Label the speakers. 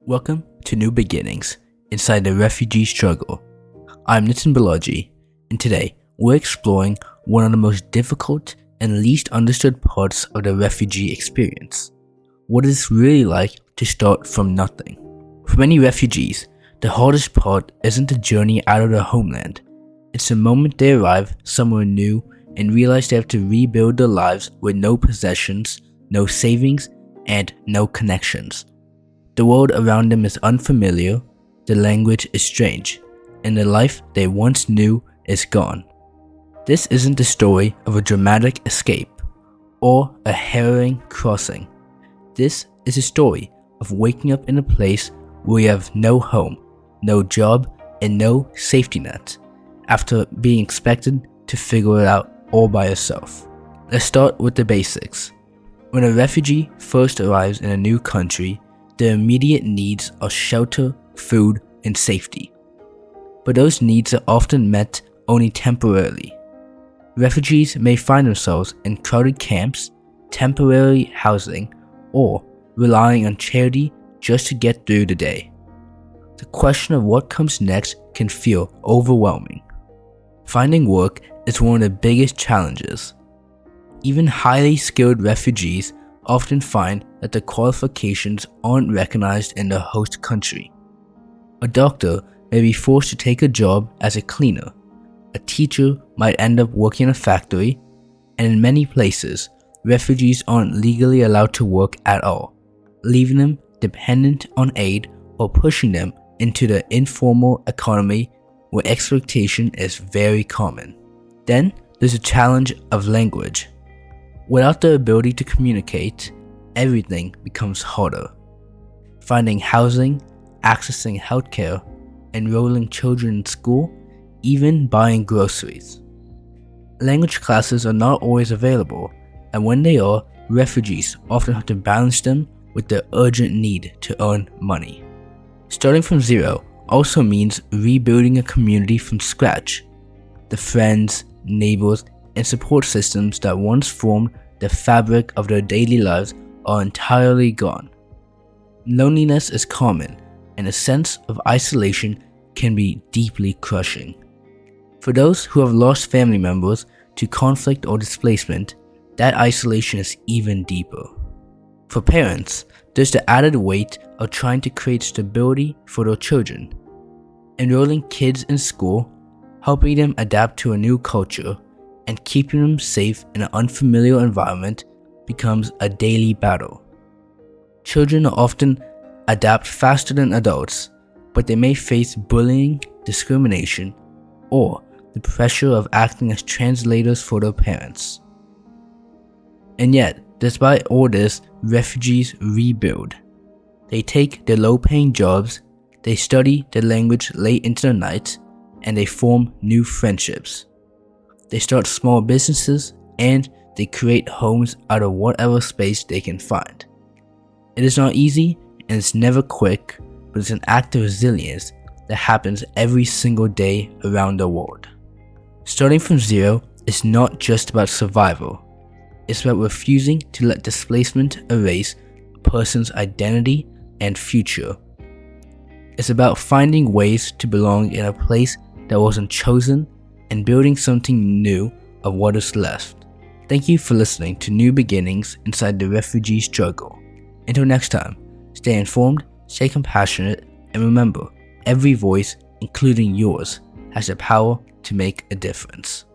Speaker 1: Welcome to New Beginnings inside the Refugee Struggle. I'm Nitin Balaji, and today we're exploring one of the most difficult and least understood parts of the refugee experience. What it's really like to start from nothing. For many refugees, the hardest part isn't the journey out of their homeland. It's the moment they arrive somewhere new and realize they have to rebuild their lives with no possessions, no savings, and no connections. The world around them is unfamiliar, the language is strange, and the life they once knew is gone. This isn't the story of a dramatic escape or a harrowing crossing. This is a story of waking up in a place where you have no home, no job, and no safety net after being expected to figure it out all by yourself. Let's start with the basics. When a refugee first arrives in a new country, their immediate needs are shelter, food, and safety. But those needs are often met only temporarily. Refugees may find themselves in crowded camps, temporary housing, or relying on charity just to get through the day. The question of what comes next can feel overwhelming. Finding work is one of the biggest challenges. Even highly skilled refugees often find that the qualifications aren't recognized in the host country. A doctor may be forced to take a job as a cleaner. A teacher might end up working in a factory, and in many places, refugees aren't legally allowed to work at all, leaving them dependent on aid or pushing them into the informal economy where exploitation is very common. Then there's a challenge of language. Without the ability to communicate, everything becomes harder. Finding housing, accessing healthcare, enrolling children in school, even buying groceries. Language classes are not always available, and when they are, refugees often have to balance them with the urgent need to earn money. Starting from zero also means rebuilding a community from scratch. The friends, neighbors, and support systems that once formed the fabric of their daily lives are entirely gone. Loneliness is common, and a sense of isolation can be deeply crushing. For those who have lost family members to conflict or displacement, that isolation is even deeper. For parents, there's the added weight of trying to create stability for their children. Enrolling kids in school, helping them adapt to a new culture, and keeping them safe in an unfamiliar environment becomes a daily battle. Children often adapt faster than adults, but they may face bullying, discrimination, or the pressure of acting as translators for their parents. And yet, despite all this, refugees rebuild. They take their low-paying jobs, they study the language late into the night, and they form new friendships. They start small businesses, and they create homes out of whatever space they can find. It is not easy, and it's never quick, but it's an act of resilience that happens every single day around the world. Starting from zero is not just about survival. It's about refusing to let displacement erase a person's identity and future. It's about finding ways to belong in a place that wasn't chosen and building something new of what is left. Thank you for listening to New Beginnings inside the Refugee Struggle. Until next time, stay informed, stay compassionate, and remember, every voice, including yours, has the power to make a difference.